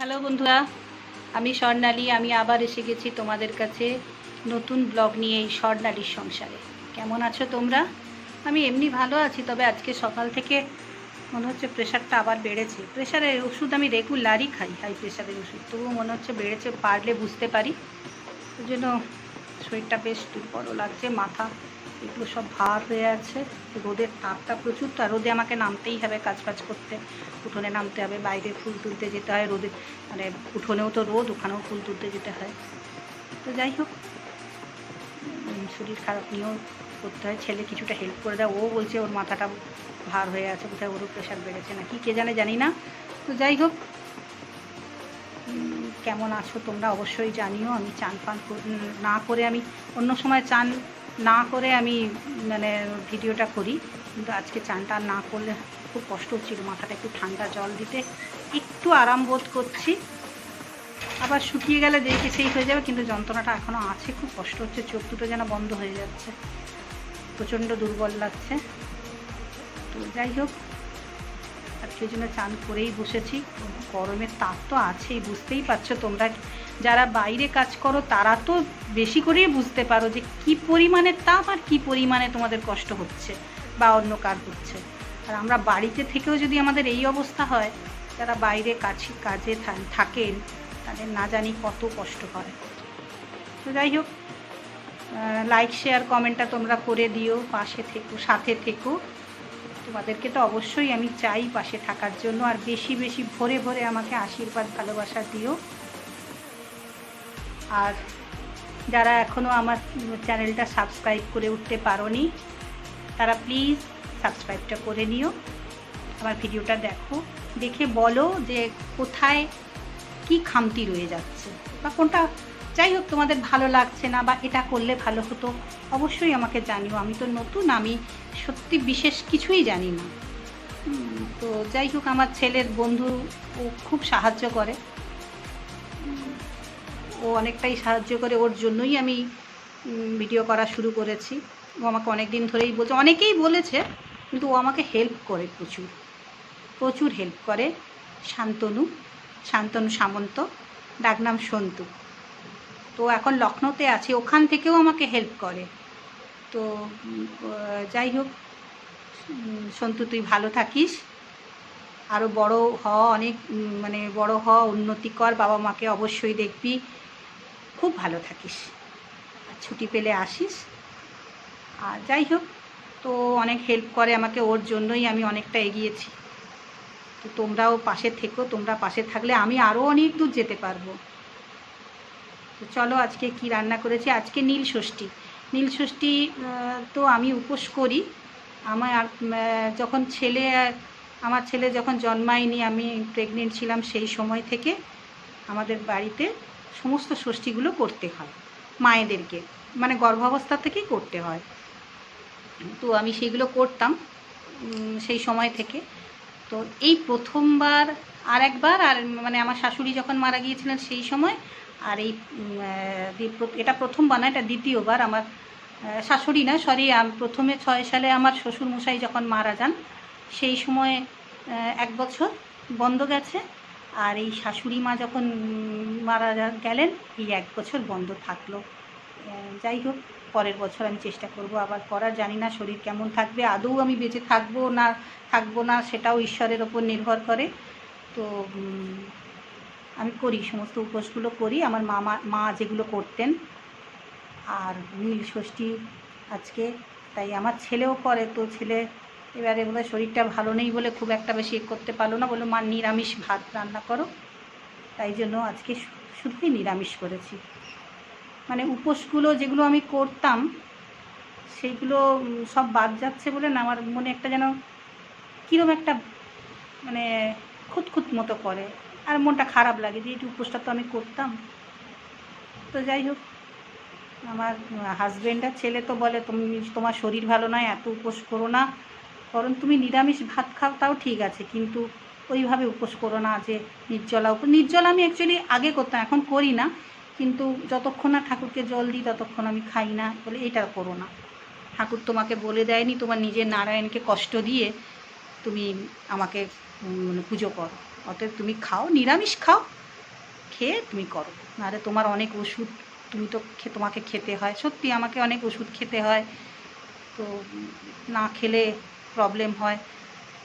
Hello বন্ধুরা, আমি স্বর্ণালী। আমি আবার এসে গেছি তোমাদের কাছে নতুন ব্লগ নিয়ে। এই স্বর্ণালীর সংসারে কেমন আছো তোমরা? আমি এমনি ভালো আছি, তবে আজকে সকাল থেকে মনে হচ্ছে প্রেশারটা আবার বেড়েছে। প্রেশারের ওষুধ আমি রেগুলারই খাই, হাই প্রেশারের ওষুধ, তবুও মনে হচ্ছে বেড়েছে, পারলে বুঝতে পারি। ওই জন্য শরীরটা বেশ দুর্বলও লাগছে, মাথা এগুলো সব ভার হয়ে আছে। রোদের তাপটা প্রচুর, তো রোদে আমাকে নামতেই হবে কাজ বাজ করতে, উঠোনে নামতে হবে, বাইরে ফুল তুলতে যেতে হয় রোদে, মানে উঠোনেও তো রোদ, ওখানেও ফুল তুলতে যেতে হয়। তো যাই হোক, শরীর খারাপ নিয়েও করতে হয়। ছেলে কিছুটা হেল্প করে দেয়, ও বলছে ওর মাথাটা ভার হয়ে আছে, কোথায় ওরও প্রেশার বেড়েছে নাকি কে জানি না। তো যাই হোক, কেমন আছো তোমরা অবশ্যই জানিও। আমি চান পান না করে, আমি অন্য সময় চান না করে আমি মানে ভিডিওটা করি, কিন্তু আজকে চান টান না করলে খুব কষ্ট হচ্ছিল। মাথাটা একটু ঠান্ডা জল দিতে একটু আরাম বোধ করছি, আবার শুকিয়ে গেলে দেখে সেই হয়ে যাবে, কিন্তু যন্ত্রণাটা এখনও আছে, খুব কষ্ট হচ্ছে। চোখ দুটো যেন বন্ধ হয়ে যাচ্ছে, প্রচণ্ড দুর্বল লাগছে। তো যাই হোক, আজকে জন্য চান করেই বসেছি। গরমের তাপ তো আছেই, বুঝতেই পারছো তোমরা। যারা বাইরে কাজ করো তারা তো বেশি করেই বুঝতে পারো যে কি পরিমাণের তাপ আর কি পরিমাণে তোমাদের কষ্ট হচ্ছে বা অন্য কার হচ্ছে। আর আমরা বাড়িতে থেকেও যদি আমাদের এই অবস্থা হয়, যারা বাইরে কাজে থাকেন তাদের না জানি কত কষ্ট হয়। তো যাই হোক, লাইক শেয়ার কমেন্টটা তোমরা করে দিও, পাশে থেকো, সাথে থেকো। তোমাদেরকে তো অবশ্যই আমি চাই পাশে থাকার জন্য, আর বেশি বেশি ভরে ভরে আমাকে আশীর্বাদ ভালোবাসা দিও। আর যারা এখনও আমার চ্যানেলটা সাবস্ক্রাইব করে উঠতে পারোনি, তারা প্লিজ সাবস্ক্রাইবটা করে নিও, আমার ভিডিওটা দেখো, দেখে বলো যে কোথায় কি খামতি রয়ে যাচ্ছে, বা কোনটা যাই হোক তোমাদের ভালো লাগছে না, বা এটা করলে ভালো হতো, অবশ্যই আমাকে জানিও। আমি তো নতুন, আমি সত্যি বিশেষ কিছুই জানি না। তো যাই হোক, আমার ছেলের বন্ধু ও খুব সাহায্য করে, ও অনেকটাই সাহায্য করে, ওর জন্যই আমি ভিডিও করা শুরু করেছি। ও আমাকে অনেক দিন ধরেই বলছে, অনেকেই বলেছে, কিন্তু ও আমাকে হেল্প করে, প্রচুর প্রচুর হেল্প করে। শান্তনু শান্তনু সামন্ত, ডাকনাম সন্তু। তো এখন লখনৌতে আছে, ওখান থেকেও আমাকে হেল্প করে। তো যাই হোক, সন্তু তুই ভালো থাকিস, আরও বড় হ, অনেক মানে বড় হ, উন্নতি কর, বাবা মাকে অবশ্যই দেখবি, খুব ভালো থাকিস, ছুটি পেলে আসিস। আর যাই হোক, তো অনেক হেল্প করে আমাকে, ওর জন্যই আমি অনেকটা এগিয়েছি। তো তোমরাও পাশে থেকো, তোমরা পাশে থাকলে আমি আরও অনেক দূর যেতে পারবো। তো চলো, আজকে কি রান্না করেছি। আজকে নীল ষষ্ঠী। নীল ষষ্ঠী তো আমি উপোস করি। আমার যখন আমার ছেলে যখন জন্মায়নি, আমি প্রেগনেন্ট ছিলাম, সেই সময় থেকে আমাদের বাড়িতে সমস্ত ষষ্ঠীগুলো করতে হয় মায়েদেরকে, মানে গর্ভাবস্থা থেকেই করতে হয়। তো আমি সেগুলো করতাম সেই সময় থেকে। তো এই প্রথমবার, আর একবার, আর মানে আমার শাশুড়ি যখন মারা গিয়েছিলেন সেই সময়, আর এই এটা প্রথমবার না, এটা দ্বিতীয়বার। আমার শাশুড়ি না, সরি, প্রথমে 6 সালে আমার শ্বশুরমশাই যখন মারা যান, সেই সময় 1 বছর বন্ধ গেছে। আর এই শাশুড়ি মা যখন মারা গেলেন, এই 1 বছর বন্ধ থাকলো। যাই হোক, পরের বছর আমি চেষ্টা করব আবার করার। জানি না শরীর কেমন থাকবে, আদৌ আমি বেঁচে থাকবো না সেটাও ঈশ্বরের ওপর নির্ভর করে। তো আমি করি, সমস্ত উপোসগুলো করি, আমার মা যেগুলো করতেন। আর নীল ষষ্ঠী আজকে, তাই আমার ছেলেও করে। তো ছেলে এবারে বোধহয় শরীরটা ভালো নেই বলে খুব একটা বেশি করতে পারলো না, বললো মা নিরামিষ ভাত রান্না করো। তাই জন্য আজকে শুধুই নিরামিষ করেছি। মানে উপোসগুলো যেগুলো আমি করতাম সেইগুলো সব বাদ যাচ্ছে বলে না, আমার মনে একটা যেন কীরকম একটা মানে খুঁতখুত মতো করে, আর মনটা খারাপ লাগে যে এই উপোসটা তো আমি করতাম। তো যাই হোক, আমার হাজব্যান্ড আর ছেলে তো বলে তোমার শরীর ভালো নয়, এত উপোস করো না, কারণ তুমি নিরামিষ ভাত খাও তাও ঠিক আছে, কিন্তু ওইভাবে উপোস করো না যে নির্জলা আমি অ্যাকচুয়ালি আগে করতাম, এখন করি না, কিন্তু যতক্ষণ না ঠাকুরকে জল দিই ততক্ষণ আমি খাই না, বলে এটা করো না, ঠাকুর তোমাকে বলে দেয়নি তোমার নিজের নারায়ণকে কষ্ট দিয়ে তুমি আমাকে পুজো করো, অতএব তুমি খাও, নিরামিষ খাও, খেয়ে তুমি করো, নাহলে তোমার অনেক ওষুধ তুমি তো তোমাকে খেতে হয়, সত্যি আমাকে অনেক ওষুধ খেতে হয়, তো না খেলে প্রবলেম হয়।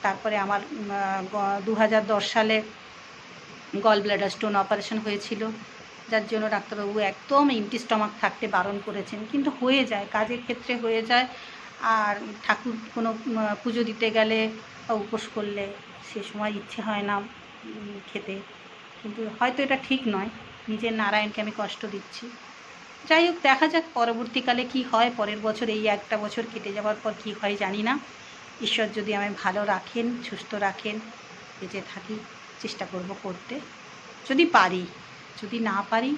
তারপরে আমার 2010 সালে গল ব্লাডার স্টোন অপারেশন হয়েছিল, যার জন্য ডাক্তারবাবু একদম এমটি স্টমাক থাকতে বারণ করেছেন, কিন্তু হয়ে যায়, কাজের ক্ষেত্রে হয়ে যায়। আর ঠাকুর কোনো পুজো দিতে গেলে বা উপোস করলে সে সময় ইচ্ছে হয় না খেতে, কিন্তু হয়তো এটা ঠিক নয়, নিজের নারায়ণকে আমি কষ্ট দিচ্ছি। যাই হোক, দেখা যাক পরবর্তীকালে কি হয়, পরের বছর, এই একটা বছর কেটে যাওয়ার পর কি হয় জানি না। ঈশ্বর যদি আমায় ভালো রাখেন, সুস্থ রাখেন, বেঁচে থাকি, চেষ্টা করব করতে, যদি পারি। যদি না পারি,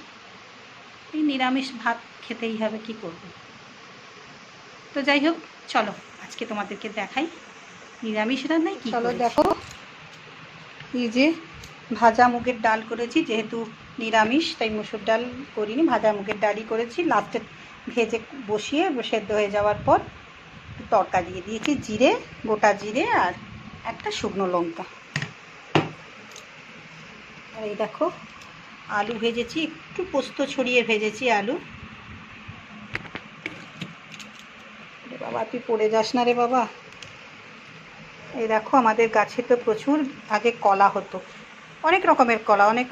এই নিরামিষ ভাত খেতেই হবে, কি করব। তো যাই হোক, চলো আজকে তোমাদেরকে দেখাই নিরামিষ রান্নায় কী চলো দেখো। এই যে ভাজা মুগের ডাল করেছি, যেহেতু নিরামিষ তাই মুসুর ডাল করিনি, ভাজা মুগের ডালই করেছি। লাস্টে ভেজে বসিয়ে সেদ্ধ হয়ে যাওয়ার পর তড়কা দিয়ে দিয়েছি, জিরে, গোটা জিরে আর একটা শুকনো লঙ্কা। আর এই দেখো আলু ভেজেছি, একটু পোস্ত ছড়িয়ে ভেজেছি আলু। বাবা তুই পড়ে যাস না রে বাবা। এই দেখো আমাদের গাছে তো প্রচুর আগে কলা হতো, অনেক রকমের কলা, অনেক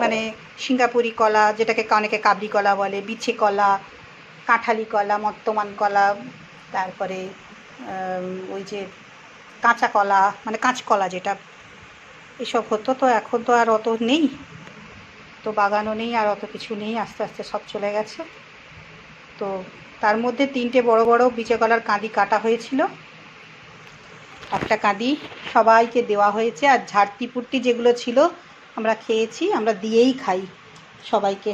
মানে সিঙ্গাপুরি কলা, যেটাকে অনেকে কাবলি কলা বলে, বিছে কলা, কাঁঠালি কলা, মর্তমান কলা, তারপরে ওই যে কাঁচা কলা, মানে কাঁচকলা যেটা, এসব হতো। তো এখন তো আর অত নেই, তো বাগানও নেই আর অত কিছু নেই, আস্তে আস্তে সব চলে গেছে। তো তার মধ্যে 3টে বড় বড় বিচে কলার কাঁদি কাটা হয়েছিল, একটা কাঁদি সবাইকে দেওয়া হয়েছে। আর ঝাড়তি পুড়তি যেগুলো ছিল আমরা খেয়েছি, আমরা দিয়েই খাই সবাইকে।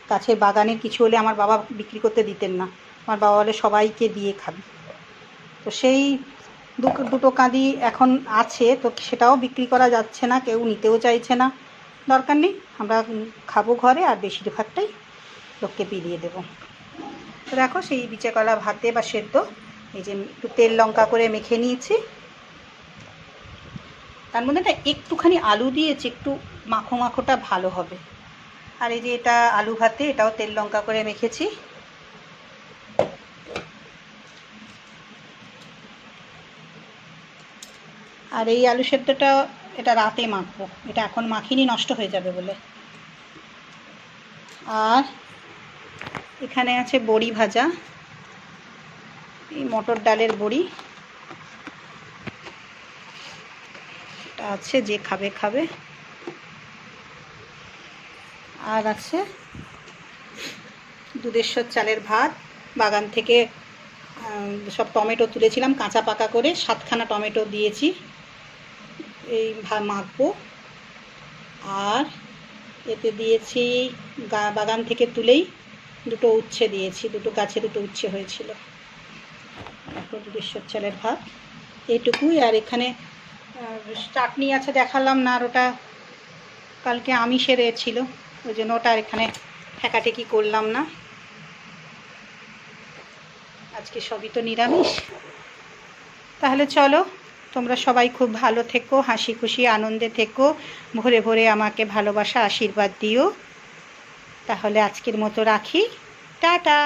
গাছের বাগানের কিছু হলে আমার বাবা বিক্রি করতে দিতেন না, আমার বাবা বলে সবাইকে দিয়ে খাবি। তো সেই দুটো কাঁদি এখন আছে, তো সেটাও বিক্রি করা যাচ্ছে না, কেউ নিতেও চাইছে না, দরকার নেই, আমরা খাবো ঘরে, আর বেশিরভাগটাই লোককে বিলিয়ে দেবো। তো দেখো সেই বিচে কলা ভাতে বা সেদ্ধ, এই যে একটু তেল লঙ্কা করে মেখে নিয়েছি, তার মধ্যে না একটুখানি আলু দিয়েছি, একটু মাখো মাখোটা ভালো হবে। আর এই যে এটা আলু ভাতে, এটাও তেল লঙ্কা করে মেখেছি। আর এই আলু সেদ্ধটা এটা রাতে মাখবো, এটা এখন মাখিনি, নষ্ট হয়ে যাবে বলে। আর এখানে আছে বড়ি ভাজা, এই মটর ডালের বড়ি, এটা আছে, যে খাবে খাবে। আর আছে দুধেশ্বর চালের ভাত, বাগান থেকে সব টমেটো তুলেছিলাম কাঁচা পাকা করে, 7খানা টমেটো দিয়েছি, এই মাখবো। আর এতে দিয়েছি বাগান থেকে তুলেই 2টো উচ্ছে দিয়েছি, 2টো গাছে 2টো উচ্ছে হয়েছিল। এখন দুধেশ্বর চালের ভাত এইটুকুই। আর এখানে চাটনি আছে, দেখালাম না, আর ওটা কালকে আমিষের ছিল, ওই জন্য ওটা এখানে ঠেকাঠেকি করলাম না, আজকে সবই তো নিরামিষ। তাহলে চলো, তোমরা সবাই খুব ভালো থেকো, হাসি খুশি আনন্দে থেকো, ভরে ভরে আমাকে ভালোবাসা আশীর্বাদ দিও। তাহলে আজকের মতো রাখি, টাটা।